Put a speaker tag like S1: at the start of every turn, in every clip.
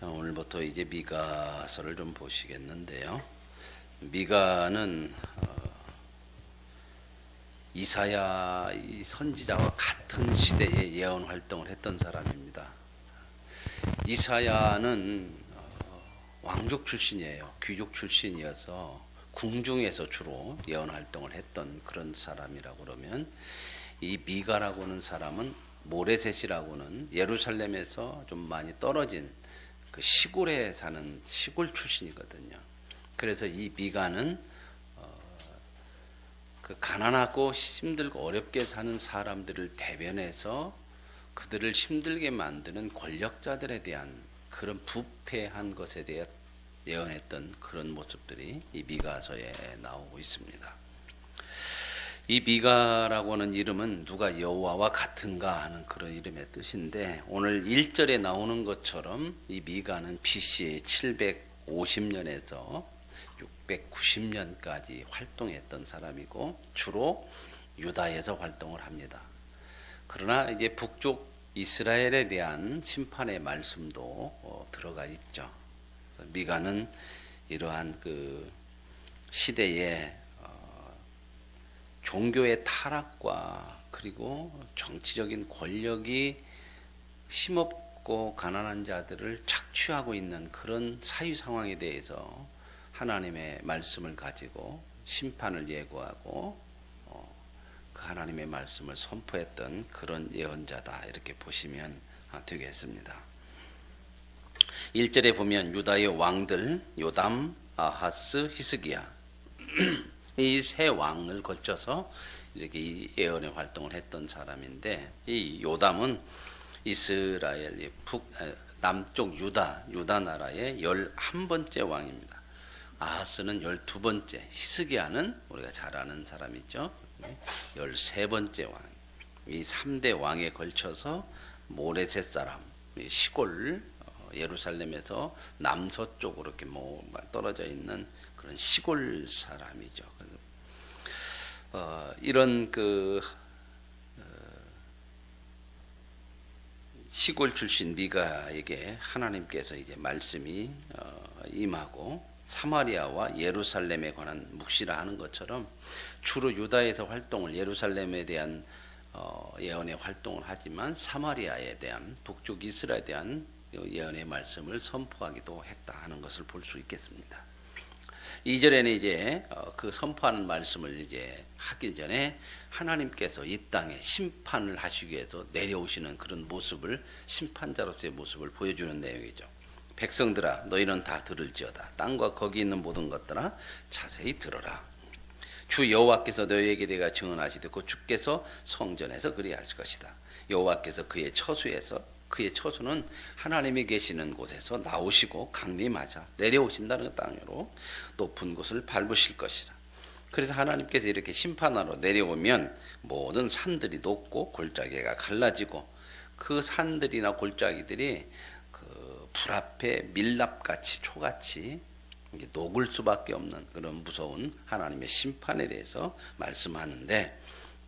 S1: 오늘부터 이제 미가서를 좀 보시겠는데요. 미가는 이사야 이 선지자와 같은 시대에 예언 활동을 했던 사람입니다. 이사야는 왕족 출신이에요. 귀족 출신이어서 궁중에서 주로 예언 활동을 했던 그런 사람이라고 그러면, 이 미가라고 하는 사람은 모레셋이라고는 예루살렘에서 좀 많이 떨어진 그 시골에 사는 시골 출신이거든요. 그래서 이 미가는 그 가난하고 힘들고 어렵게 사는 사람들을 대변해서 그들을 힘들게 만드는 권력자들에 대한 그런 부패한 것에 대해 예언했던 그런 모습들이 이 미가서에 나오고 있습니다. 이 미가라고 하는 이름은 누가 여호와와 같은가 하는 그런 이름의 뜻인데, 오늘 1절에 나오는 것처럼 이 미가는 BC 750년에서 690년까지 활동했던 사람이고 주로 유다에서 활동을 합니다. 그러나 이제 북쪽 이스라엘에 대한 심판의 말씀도 들어가 있죠. 미가는 이러한 그 시대에 종교의 타락과 그리고 정치적인 권력이 힘없고 가난한 자들을 착취하고 있는 그런 사회 상황에 대해서 하나님의 말씀을 가지고 심판을 예고하고 그 하나님의 말씀을 선포했던 그런 예언자다, 이렇게 보시면 되겠습니다. 1절에 보면 유다의 왕들 요담, 아하스, 히스기야 이 세 왕을 거쳐서 이렇게 이 예언의 활동을 했던 사람인데, 이 요담은 이스라엘 남쪽 유다 나라의 11번째 왕입니다. 아하스는 12번째, 히스기야는 우리가 잘 아는 사람이죠. 13번째 왕. 이 3대 왕에 걸쳐서 모레셋 사람, 시골 예루살렘에서 남서쪽으로 이렇게 떨어져 있는 그런 시골 사람이죠. 이런 그 시골 출신 미가에게 하나님께서 이제 말씀이 임하고 사마리아와 예루살렘에 관한 묵시라 하는 것처럼 주로 유다에서 활동을, 예루살렘에 대한 예언의 활동을 하지만 사마리아에 대한, 북쪽 이스라엘에 대한 예언의 말씀을 선포하기도 했다 하는 것을 볼 수 있겠습니다. 2절에는 이제 그 선포하는 말씀을 이제 하기 전에 하나님께서 이 땅에 심판을 하시기 위해서 내려오시는 그런 모습을, 심판자로서의 모습을 보여주는 내용이죠. 백성들아 너희는 다 들을지어다. 땅과 거기 있는 모든 것들아 자세히 들어라. 주 여호와께서 너희에게 내가 증언하시되 곧 주께서 성전에서 그리하실 것이다. 여호와께서 그의 처소에서, 그의 처소는 하나님이 계시는 곳에서 나오시고 강림하자 내려오신다는 땅으로 높은 곳을 밟으실 것이라. 그래서 하나님께서 이렇게 심판하러 내려오면 모든 산들이 녹고 골짜기가 갈라지고 그 산들이나 골짜기들이 그 불 앞에 밀랍같이 초같이 녹을 수밖에 없는 그런 무서운 하나님의 심판에 대해서 말씀하는데,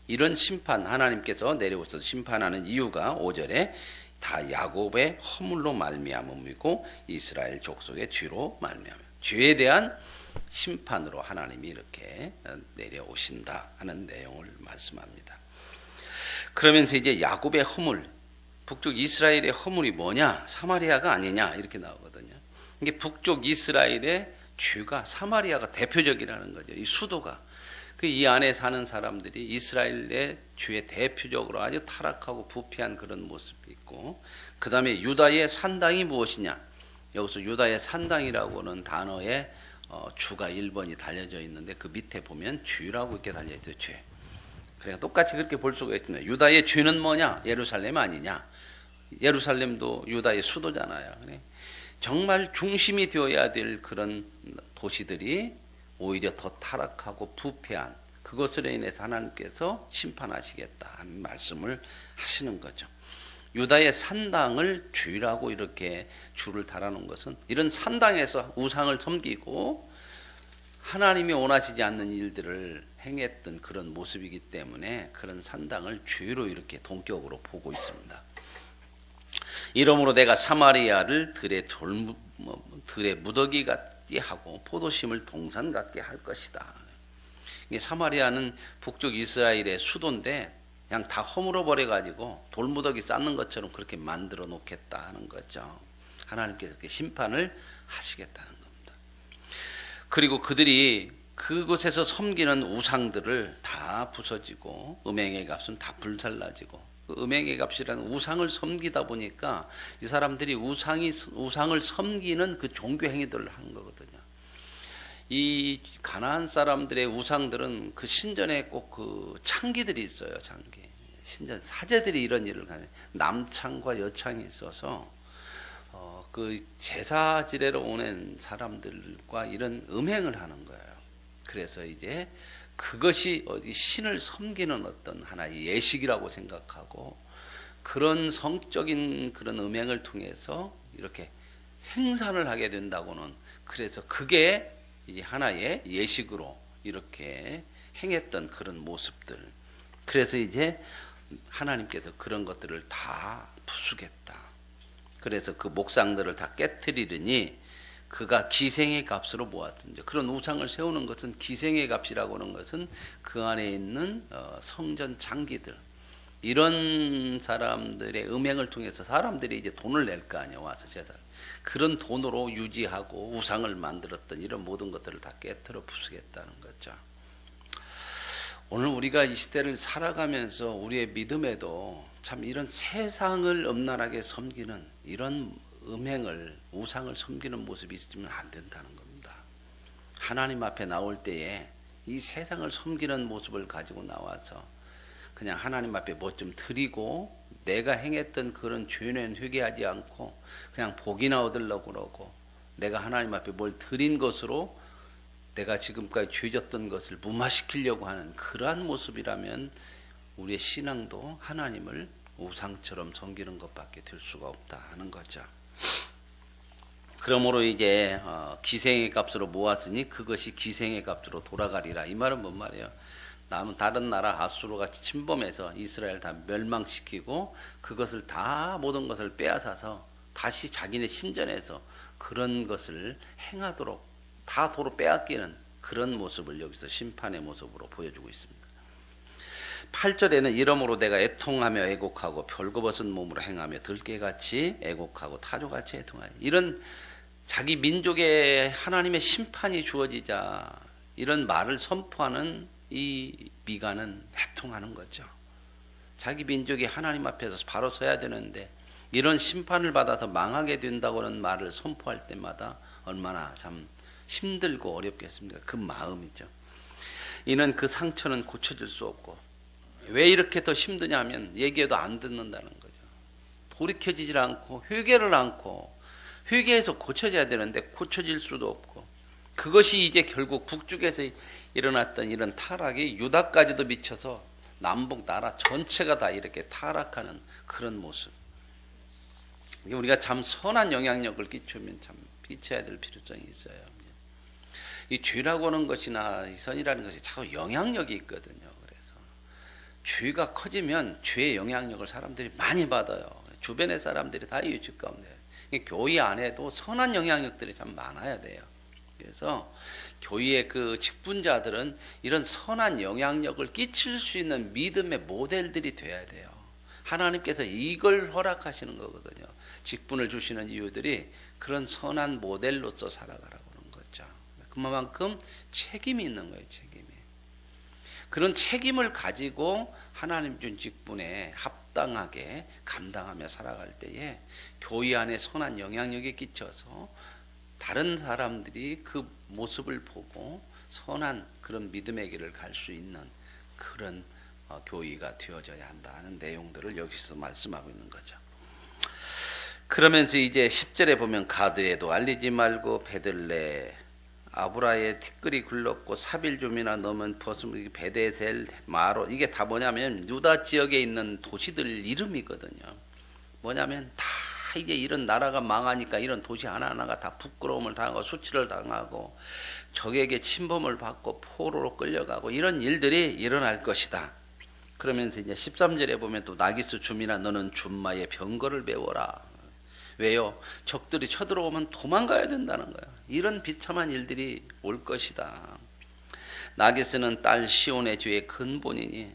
S1: 이런 심판, 하나님께서 내려오셔서 심판하는 이유가 5절에 다 야곱의 허물로 말미암음이고 이스라엘 족속의 죄로 말미암음, 죄에 대한 심판으로 하나님이 이렇게 내려오신다 하는 내용을 말씀합니다. 그러면서 이제 야곱의 허물, 북쪽 이스라엘의 허물이 뭐냐? 사마리아가 아니냐? 이렇게 나오거든요. 이게 북쪽 이스라엘의 죄가 사마리아가 대표적이라는 거죠. 이 수도가. 이 안에 사는 사람들이 이스라엘의 죄의 대표적으로 아주 타락하고 부패한 그런 모습이 있고, 그 다음에 유다의 산당이 무엇이냐? 여기서 유다의 산당이라고 하는 단어에 주가 1번이 달려져 있는데 그 밑에 보면 죄라고 이렇게 달려있어요. 죄. 그러니까 똑같이 그렇게 볼 수가 있습니다. 유다의 죄는 뭐냐? 예루살렘 아니냐? 예루살렘도 유다의 수도잖아요. 정말 중심이 되어야 될 그런 도시들이 오히려 더 타락하고 부패한, 그것으로 인해서 하나님께서 심판하시겠다 하는 말씀을 하시는 거죠. 유다의 산당을 죄라고 이렇게 줄을 달아놓은 것은 이런 산당에서 우상을 섬기고 하나님이 원하시지 않는 일들을 행했던 그런 모습이기 때문에 그런 산당을 죄로 이렇게 동격으로 보고 있습니다. 이러므로 내가 사마리아를 들의 무더기 같게 하고 포도심을 동산 같게 할 것이다. 이게 사마리아는 북쪽 이스라엘의 수도인데 그냥 다 허물어 버려 가지고 돌무더기 쌓는 것처럼 그렇게 만들어 놓겠다 하는 거죠. 하나님께서 그 심판을 하시겠다는 겁니다. 그리고 그들이 그곳에서 섬기는 우상들을 다 부서지고 음행의 값은 다 불살라지고, 그 음행의 값이라는 우상을 섬기다 보니까 이 사람들이 우상을 섬기는 그 종교 행위들을 하는 거거든요. 이 가나안 사람들의 우상들은 그 신전에 꼭 그 창기들이 있어요. 창기. 신전 사제들이 이런 일을 하는, 남창과 여창이 있어서 그 제사 지내러 오는 사람들과 이런 음행을 하는 거예요. 그래서 이제 그것이 신을 섬기는 어떤 하나의 예식이라고 생각하고, 그런 성적인 그런 음행을 통해서 이렇게 생산을 하게 된다고는, 그래서 그게 이제 하나의 예식으로 이렇게 행했던 그런 모습들. 그래서 이제 하나님께서 그런 것들을 다 부수겠다. 그래서 그 목상들을 다 깨트리려니 그가 기생의 값으로 모았던, 그런 우상을 세우는 것은 기생의 값이라고 하는 것은 그 안에 있는 성전 장기들, 이런 사람들의 음행을 통해서 사람들이 이제 돈을 낼 거 아니에요. 와서 제사, 그런 돈으로 유지하고 우상을 만들었던 이런 모든 것들을 다 깨트려 부수겠다는 거죠. 오늘 우리가 이 시대를 살아가면서 우리의 믿음에도 참 이런 세상을 엄란하게 섬기는 이런 음행을, 우상을 섬기는 모습이 있으면 안 된다는 겁니다. 하나님 앞에 나올 때에 이 세상을 섬기는 모습을 가지고 나와서 그냥 하나님 앞에 뭐 좀 드리고 내가 행했던 그런 죄는 회개하지 않고 그냥 복이나 얻으려고 그러고, 내가 하나님 앞에 뭘 드린 것으로 내가 지금까지 죄졌던 것을 무마시키려고 하는 그러한 모습이라면 우리의 신앙도 하나님을 우상처럼 섬기는 것밖에 될 수가 없다 하는 거죠. 그러므로 이제 기생의 값으로 모았으니 그것이 기생의 값으로 돌아가리라. 이 말은 뭔 말이에요? 남은 다른 나라 아수르 같이 침범해서 이스라엘 다 멸망시키고 그것을 다 모든 것을 빼앗아서 다시 자기네 신전에서 그런 것을 행하도록 다 도로 빼앗기는 그런 모습을 여기서 심판의 모습으로 보여주고 있습니다. 8절에는 이러므로 내가 애통하며 애곡하고 벌거벗은 몸으로 행하며 들깨같이 애곡하고 타조같이 애통하여, 이런 자기 민족에 하나님의 심판이 주어지자 이런 말을 선포하는 이 미가는 애통하는 거죠. 자기 민족이 하나님 앞에서 바로 서야 되는데 이런 심판을 받아서 망하게 된다고는 말을 선포할 때마다 얼마나 참 힘들고 어렵겠습니까? 그 마음이죠. 이는 그 상처는 고쳐질 수 없고, 왜 이렇게 더 힘드냐면 얘기해도 안 듣는다는 거죠. 돌이켜지질 않고 회개를 않고, 회개해서 고쳐져야 되는데 고쳐질 수도 없고, 그것이 이제 결국 북쪽에서 일어났던 이런 타락이 유다까지도 미쳐서 남북 나라 전체가 다 이렇게 타락하는 그런 모습. 우리가 참 선한 영향력을 끼치면 참 끼쳐야 될 필요성이 있어요. 이 죄라고 하는 것이나 이 선이라는 것이 자꾸 영향력이 있거든요. 그래서 죄가 커지면 죄의 영향력을 사람들이 많이 받아요. 주변의 사람들이 다 이웃집 가운데. 교회 안에도 선한 영향력들이 참 많아야 돼요. 그래서 교회의 그 직분자들은 이런 선한 영향력을 끼칠 수 있는 믿음의 모델들이 돼야 돼요. 하나님께서 이걸 허락하시는 거거든요. 직분을 주시는 이유들이 그런 선한 모델로서 살아가라고 하는 거죠. 그만큼 책임이 있는 거예요. 책임이. 그런 책임을 가지고 하나님 준 직분에 합당하게 감당하며 살아갈 때에 교회 안에 선한 영향력이 끼쳐서 다른 사람들이 그 모습을 보고 선한 그런 믿음의 길을 갈 수 있는 그런 교회가 되어져야 한다는 내용들을 여기서 말씀하고 있는 거죠. 그러면서 이제 10절에 보면 가드에도 알리지 말고 베들레 아브라의 티끌이 굴렀고 사빌좀이나 넘은 버스무 베데셀 마로, 이게 다 뭐냐면 유다 지역에 있는 도시들 이름이거든요. 뭐냐면 다 이제 이런 나라가 망하니까 이런 도시 하나하나가 다 부끄러움을 당하고 수치를 당하고 적에게 침범을 받고 포로로 끌려가고 이런 일들이 일어날 것이다. 그러면서 이제 13절에 보면 또 나기스 줌이나 너는 줌마의 병거를 배워라. 왜요? 적들이 쳐들어오면 도망가야 된다는 거야. 이런 비참한 일들이 올 것이다. 나게스는 딸 시온의 죄의 근본이니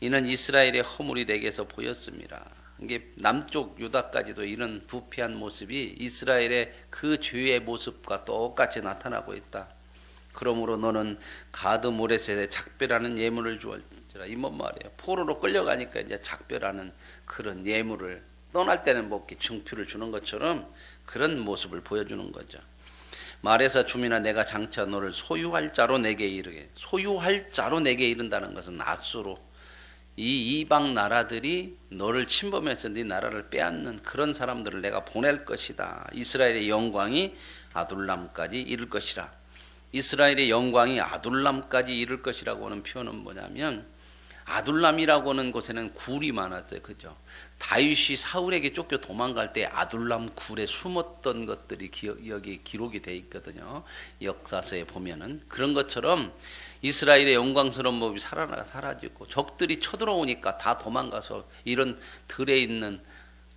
S1: 이는 이스라엘의 허물이 내게서 보였습니다. 이게 남쪽 유다까지도 이런 부패한 모습이 이스라엘의 그 죄의 모습과 똑같이 나타나고 있다. 그러므로 너는 가드 모레셋에 작별하는 예물을 주었지라. 이 뭔 말이에요? 포로로 끌려가니까 이제 작별하는 그런 예물을, 떠날 때는 뭐 증표를 주는 것처럼 그런 모습을 보여주는 거죠. 말에서 주민아 내가 장차 너를 소유할 자로 내게 이르게. 소유할 자로 내게 이른다는 것은 낫수로 이 이방 나라들이 너를 침범해서 네 나라를 빼앗는 그런 사람들을 내가 보낼 것이다. 이스라엘의 영광이 아둘람까지 이를 것이라. 이스라엘의 영광이 아둘람까지 이를 것이라고 하는 표현은 뭐냐면, 아둘람이라고 하는 곳에는 굴이 많았어요. 그죠? 다윗이 사울에게 쫓겨 도망갈 때 아둘람 굴에 숨었던 것들이 여기 기록이 돼 있거든요. 역사서에 보면은. 그런 것처럼 이스라엘의 영광스러운 모습이 사라지고 적들이 쳐들어오니까 다 도망가서 이런 들에 있는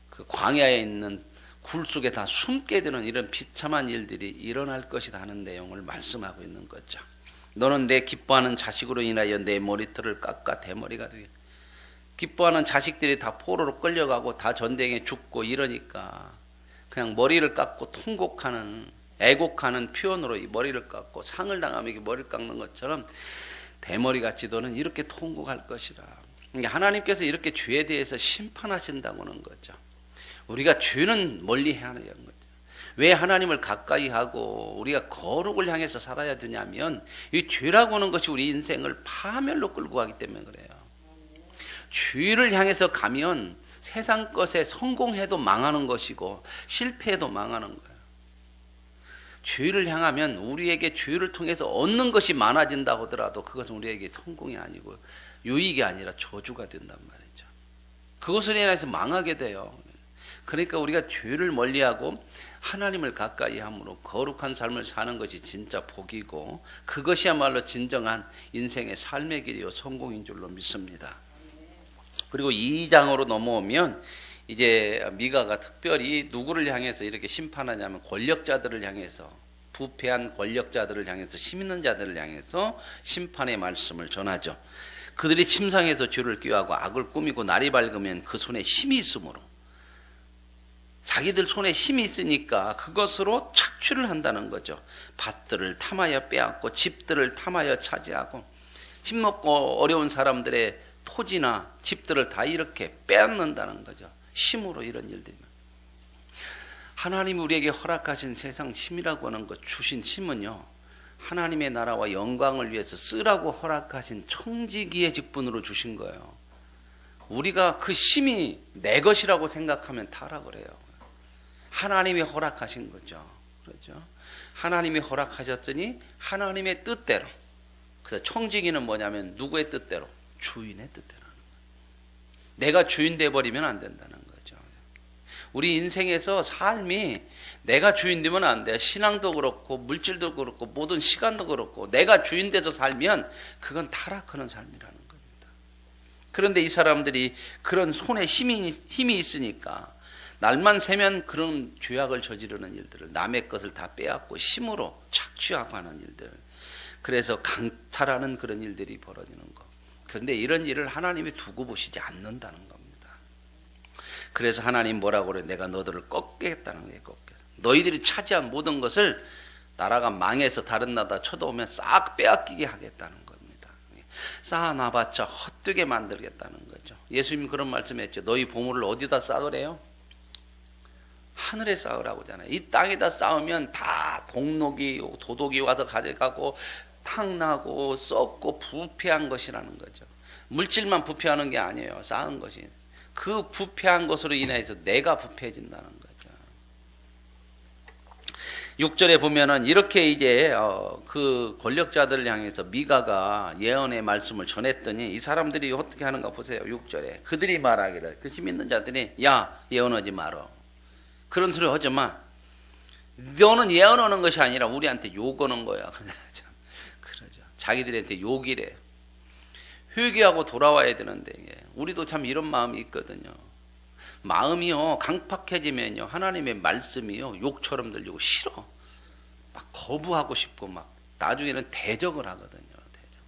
S1: 그 광야에 있는 굴 속에 다 숨게 되는 이런 비참한 일들이 일어날 것이다 하는 내용을 말씀하고 있는 거죠. 너는 내 기뻐하는 자식으로 인하여 내 머리털을 깎아 대머리가 되게. 기뻐하는 자식들이 다 포로로 끌려가고 다 전쟁에 죽고 이러니까 그냥 머리를 깎고 통곡하는, 애곡하는 표현으로 이 머리를 깎고 상을 당하면 머리를 깎는 것처럼 대머리같이 너는 이렇게 통곡할 것이라. 하나님께서 이렇게 죄에 대해서 심판하신다고는 거죠. 우리가 죄는 멀리 해야 하는 거죠. 왜 하나님을 가까이 하고 우리가 거룩을 향해서 살아야 되냐면, 이 죄라고 하는 것이 우리 인생을 파멸로 끌고 가기 때문에 그래요. 죄를 향해서 가면 세상 것에 성공해도 망하는 것이고 실패해도 망하는 거예요. 죄를 향하면 우리에게 죄를 통해서 얻는 것이 많아진다 하더라도 그것은 우리에게 성공이 아니고 유익이 아니라 저주가 된단 말이죠. 그것을 인해서 망하게 돼요. 그러니까 우리가 죄를 멀리하고 하나님을 가까이 함으로 거룩한 삶을 사는 것이 진짜 복이고, 그것이야말로 진정한 인생의 삶의 길이요 성공인 줄로 믿습니다. 그리고 2장으로 넘어오면 이제 미가가 특별히 누구를 향해서 이렇게 심판하냐면, 권력자들을 향해서, 부패한 권력자들을 향해서, 힘 있는 자들을 향해서 심판의 말씀을 전하죠. 그들이 침상에서 죄를 꾀하고 악을 꾸미고 날이 밝으면 그 손에 힘이 있으므로, 자기들 손에 힘이 있으니까 그것으로 착취를 한다는 거죠. 밭들을 탐하여 빼앗고 집들을 탐하여 차지하고 힘먹고 어려운 사람들의 토지나 집들을 다 이렇게 빼앗는다는 거죠. 힘으로 이런 일들이. 하나님이 우리에게 허락하신 세상 힘이라고 하는 것, 주신 힘은요, 하나님의 나라와 영광을 위해서 쓰라고 허락하신 청지기의 직분으로 주신 거예요. 우리가 그 힘이 내 것이라고 생각하면 타락을 해요. 하나님이 허락하신 거죠. 그렇죠? 하나님이 허락하셨더니 하나님의 뜻대로. 그래서 청지기는 뭐냐면 누구의 뜻대로? 주인의 뜻대로 하는 거예요. 내가 주인 돼버리면 안 된다는 거죠. 우리 인생에서 삶이 내가 주인 되면 안 돼. 신앙도 그렇고 물질도 그렇고 모든 시간도 그렇고 내가 주인 돼서 살면 그건 타락하는 삶이라는 겁니다. 그런데 이 사람들이 그런 손에 힘이 있으니까 날만 새면 그런 죄악을 저지르는 일들을, 남의 것을 다 빼앗고 힘으로 착취하고 하는 일들, 그래서 강탈하는 그런 일들이 벌어지는 것. 그런데 이런 일을 하나님이 두고 보시지 않는다는 겁니다. 그래서 하나님 뭐라고 그래요? 내가 너들을 꺾겠다는 거예요. 꺾겠다. 너희들이 차지한 모든 것을 나라가 망해서 다른 나라 쳐들어오면 싹 빼앗기게 하겠다는 겁니다. 쌓아놔봤자 헛되게 만들겠다는 거죠. 예수님이 그런 말씀했죠. 너희 보물을 어디다 쌓으래요? 하늘에 쌓으라고 하잖아요. 이 땅에다 쌓으면 다 도둑이 와서 가져가고 탕나고 썩고 부패한 것이라는 거죠. 물질만 부패하는 게 아니에요. 쌓은 것이. 그 부패한 것으로 인해서 내가 부패해진다는 거죠. 6절에 보면은 이렇게 이제 그 권력자들을 향해서 미가가 예언의 말씀을 전했더니 이 사람들이 어떻게 하는가 보세요. 6절에 그들이 말하기를, 그 힘 있는 자들이, 야 예언하지 말어. 그런 소리 하지 마. 너는 예언하는 것이 아니라 우리한테 욕하는 거야. 그러죠. 자기들한테 욕이래. 회개하고 돌아와야 되는데, 우리도 참 이런 마음이 있거든요. 마음이요 강팍해지면요 하나님의 말씀이요 욕처럼 들리고 싫어. 막 거부하고 싶고 막 나중에는 대적을 하거든요. 대적.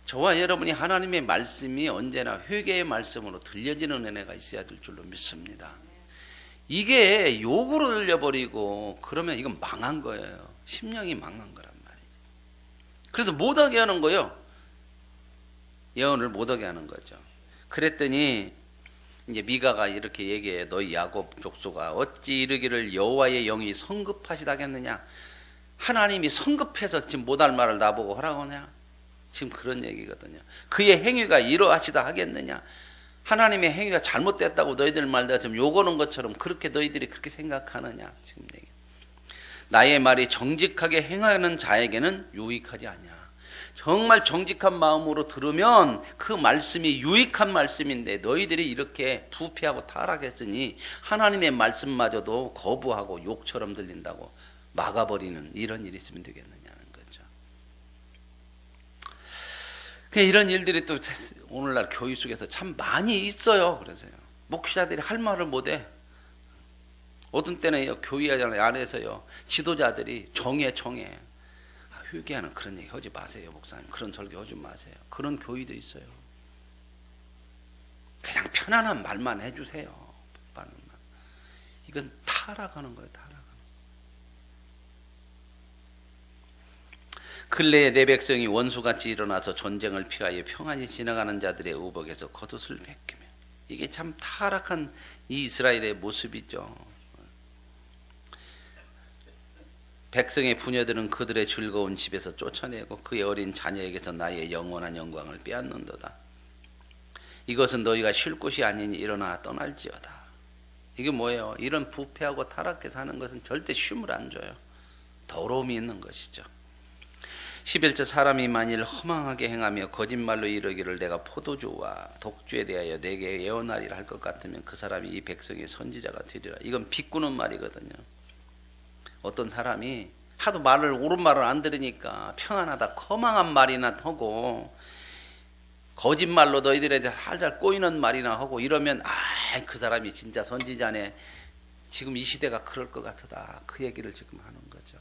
S1: 저와 여러분이 하나님의 말씀이 언제나 회개의 말씀으로 들려지는 은혜가 있어야 될 줄로 믿습니다. 이게 욕으로 들려버리고 그러면 이건 망한 거예요. 심령이 망한 거란 말이죠. 그래서 못하게 하는 거예요. 예언을 못하게 하는 거죠. 그랬더니 이제 미가가 이렇게 얘기해. 너희 야곱 족속아 어찌 이르기를 여호와의 영이 성급하시다겠느냐. 하나님이 성급해서 지금 못할 말을 나보고 하라고 하냐. 지금 그런 얘기거든요. 그의 행위가 이러하시다 하겠느냐. 하나님의 행위가 잘못됐다고 너희들 말대로 지금 욕하는 것처럼 그렇게 너희들이 그렇게 생각하느냐. 지금 얘기. 나의 말이 정직하게 행하는 자에게는 유익하지 않냐. 정말 정직한 마음으로 들으면 그 말씀이 유익한 말씀인데 너희들이 이렇게 부패하고 타락했으니 하나님의 말씀마저도 거부하고 욕처럼 들린다고 막아버리는 이런 일이 있으면 되겠느냐는 거죠. 이런 일들이 또 오늘날 교회 속에서 참 많이 있어요. 그래서요. 목회자들이 할 말을 못해. 어떤 때는 교회 안에서요 지도자들이 정해 회개하는 그런 얘기 하지 마세요. 목사님 그런 설교 하지 마세요. 그런 교회도 있어요. 그냥 편안한 말만 해주세요. 이건 타락하는 거예요. 타락하는. 근래에 내 백성이 원수같이 일어나서 전쟁을 피하여 평안히 지나가는 자들의 의복에서 겉옷을 벗기며. 이게 참 타락한 이 이스라엘의 모습이죠. 백성의 부녀들은 그들의 즐거운 집에서 쫓아내고 그의 어린 자녀에게서 나의 영원한 영광을 빼앗는도다. 이것은 너희가 쉴 곳이 아니니 일어나 떠날지어다. 이게 뭐예요? 이런 부패하고 타락해서 하는 것은 절대 쉼을 안 줘요. 더러움이 있는 것이죠. 11절 사람이 만일 허망하게 행하며 거짓말로 이르기를 내가 포도주와 독주에 대하여 내게 예언하리라 할 것 같으면 그 사람이 이 백성의 선지자가 되리라. 이건 비꼬는 말이거든요. 어떤 사람이 하도 옳은 말을 안 들으니까 평안하다 허망한 말이나 하고 거짓말로 너희들한테 살살 꼬이는 말이나 하고 이러면 그 사람이 진짜 선지자네. 지금 이 시대가 그럴 것 같다. 그 얘기를 지금 하는 거죠.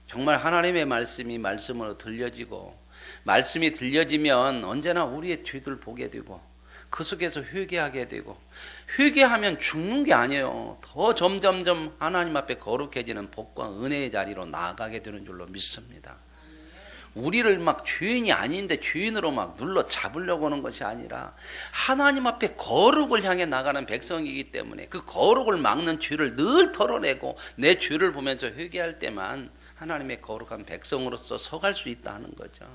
S1: 정말 하나님의 말씀이 말씀으로 들려지고 말씀이 들려지면 언제나 우리의 죄들 보게 되고 그 속에서 회개하게 되고 회개하면 죽는 게 아니에요. 더 점점점 하나님 앞에 거룩해지는 복과 은혜의 자리로 나아가게 되는 줄로 믿습니다. 우리를 막 죄인이 아닌데 죄인으로 막 눌러 잡으려고 하는 것이 아니라 하나님 앞에 거룩을 향해 나가는 백성이기 때문에 그 거룩을 막는 죄를 늘 털어내고 내 죄를 보면서 회개할 때만 하나님의 거룩한 백성으로서 서갈 수 있다는 거죠.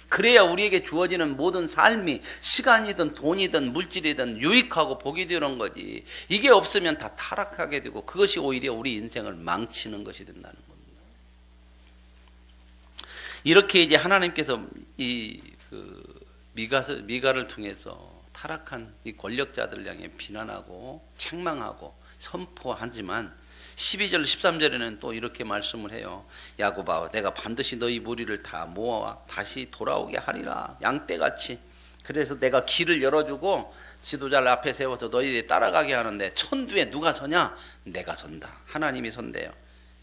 S1: 그래야 우리에게 주어지는 모든 삶이 시간이든 돈이든 물질이든 유익하고 복이 되는 거지. 이게 없으면 다 타락하게 되고 그것이 오히려 우리 인생을 망치는 것이 된다는 겁니다. 이렇게 이제 하나님께서 미가를 통해서 타락한 이 권력자들 향해 비난하고 책망하고 선포하지만 12절 13절에는 또 이렇게 말씀을 해요. 야곱아 내가 반드시 너희 무리를 다 모아 다시 돌아오게 하리라. 양떼같이. 그래서 내가 길을 열어주고 지도자를 앞에 세워서 너희들이 따라가게 하는데 천두에 누가 서냐? 내가 선다. 하나님이 선대요.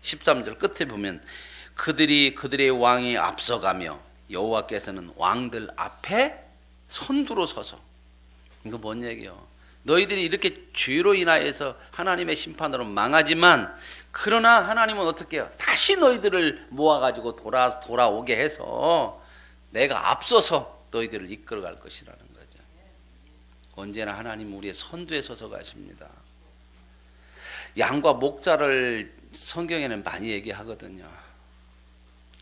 S1: 13절 끝에 보면 그들의 왕이 앞서가며 여호와께서는 왕들 앞에 선두로 서서. 이거 뭔 얘기예요? 너희들이 이렇게 죄로 인하여서 하나님의 심판으로 망하지만 그러나 하나님은 어떻게 해요? 다시 너희들을 모아가지고 돌아오게 해서 내가 앞서서 너희들을 이끌어갈 것이라는 거죠. 언제나 하나님 우리의 선두에 서서 가십니다. 양과 목자를 성경에는 많이 얘기하거든요.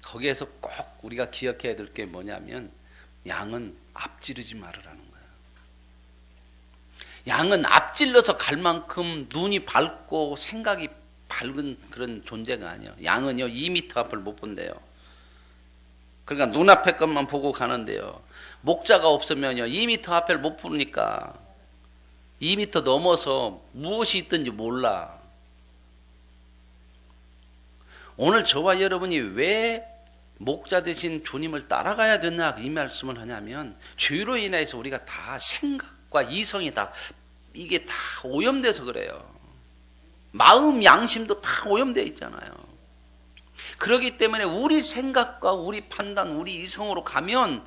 S1: 거기에서 꼭 우리가 기억해야 될 게 뭐냐면 양은 앞지르지 말으라는 거예요. 양은 앞질러서 갈 만큼 눈이 밝고 생각이 밝은 그런 존재가 아니에요. 양은요 2m 앞을 못 본대요. 그러니까 눈앞에 것만 보고 가는데요. 목자가 없으면요 2m 앞을 못 보니까 2m 넘어서 무엇이 있든지 몰라. 오늘 저와 여러분이 왜 목자 되신 주님을 따라가야 되나 이 말씀을 하냐면 죄로 인해서 우리가 다 생각 생각과 이성이 다 이게 다 오염돼서 그래요. 마음 양심도 다 오염되어 있잖아요. 그렇기 때문에 우리 생각과 우리 판단, 우리 이성으로 가면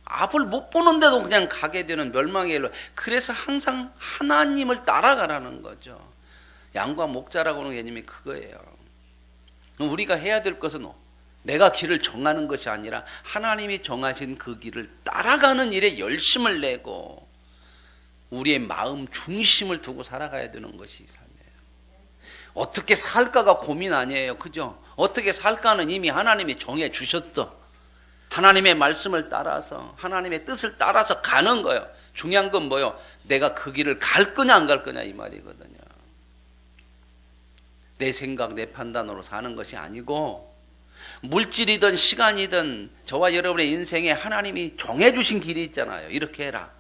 S1: 앞을 못 보는데도 그냥 가게 되는 멸망의 일로. 그래서 항상 하나님을 따라가라는 거죠. 양과 목자라고 하는 개념이 그거예요. 우리가 해야 될 것은 내가 길을 정하는 것이 아니라 하나님이 정하신 그 길을 따라가는 일에 열심을 내고 우리의 마음 중심을 두고 살아가야 되는 것이 삶이에요. 어떻게 살까가 고민 아니에요. 그죠? 어떻게 살까는 이미 하나님이 정해 주셨어. 하나님의 말씀을 따라서 하나님의 뜻을 따라서 가는 거예요. 중요한 건 뭐예요? 내가 그 길을 갈 거냐 안 갈 거냐 이 말이거든요. 내 생각 내 판단으로 사는 것이 아니고 물질이든 시간이든 저와 여러분의 인생에 하나님이 정해 주신 길이 있잖아요. 이렇게 해라.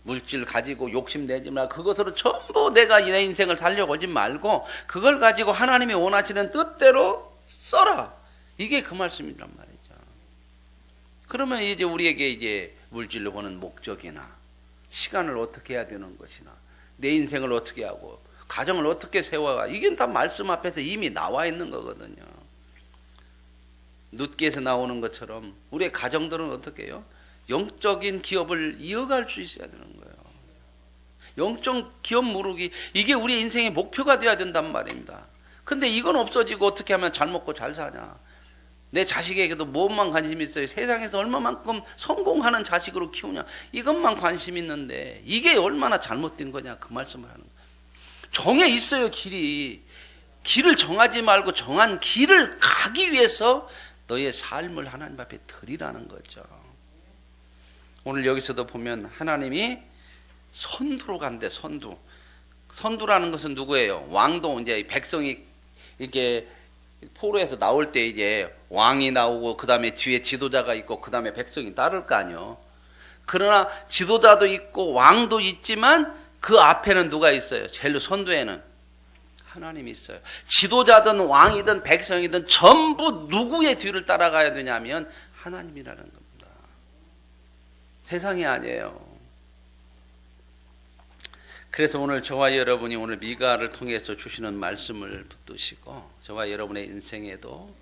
S1: 물질 가지고 욕심내지 마. 그것으로 전부 내가 내 인생을 살려고 하지 말고 그걸 가지고 하나님이 원하시는 뜻대로 써라. 이게 그 말씀이란 말이죠. 그러면 이제 우리에게 이제 물질로 보는 목적이나 시간을 어떻게 해야 되는 것이나 내 인생을 어떻게 하고 가정을 어떻게 세워가 이게 다 말씀 앞에서 이미 나와 있는 거거든요. 룻기에서 나오는 것처럼 우리의 가정들은 어떻게 해요? 영적인 기업을 이어갈 수 있어야 되는 거예요. 영적 기업 무르기 이게 우리의 인생의 목표가 되어야 된단 말입니다. 근데 이건 없어지고 어떻게 하면 잘 먹고 잘 사냐. 내 자식에게도 무엇만 관심이 있어요. 세상에서 얼마만큼 성공하는 자식으로 키우냐. 이것만 관심 있는데 이게 얼마나 잘못된 거냐 그 말씀을 하는 거예요. 정해 있어요. 길을 정하지 말고 정한 길을 가기 위해서 너의 삶을 하나님 앞에 드리라는 거죠. 오늘 여기서도 보면 하나님이 선두로 간대. 선두라는 것은 누구예요? 왕도 이제 백성이 이렇게 포로에서 나올 때 이제 왕이 나오고 그 다음에 뒤에 지도자가 있고 그 다음에 백성이 따를 거 아니요. 그러나 지도자도 있고 왕도 있지만 그 앞에는 누가 있어요? 제일 선두에는 하나님이 있어요. 지도자든 왕이든 백성이든 전부 누구의 뒤를 따라가야 되냐면 하나님이라는 겁니다. 세상이 아니에요. 그래서 오늘 저와 여러분이 오늘 미가를 통해서 주시는 말씀을 붙드시고 저와 여러분의 인생에도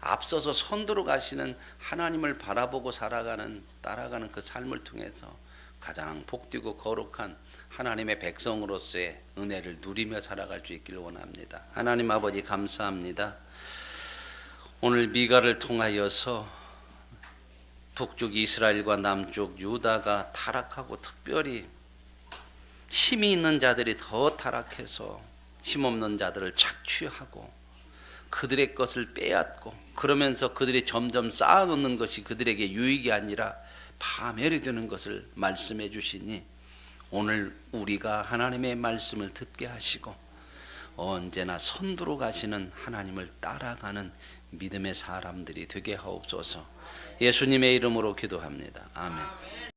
S1: 앞서서 선두로 가시는 하나님을 바라보고 따라가는 그 삶을 통해서 가장 복되고 거룩한 하나님의 백성으로서의 은혜를 누리며 살아갈 수 있기를 원합니다. 하나님 아버지 감사합니다. 오늘 미가를 통하여서 북쪽 이스라엘과 남쪽 유다가 타락하고 특별히 힘이 있는 자들이 더 타락해서 힘없는 자들을 착취하고 그들의 것을 빼앗고 그러면서 그들이 점점 쌓아놓는 것이 그들에게 유익이 아니라 파멸이 되는 것을 말씀해 주시니 오늘 우리가 하나님의 말씀을 듣게 하시고 언제나 선두로 가시는 하나님을 따라가는 믿음의 사람들이 되게 하옵소서. 예수님의 이름으로 기도합니다. 아멘.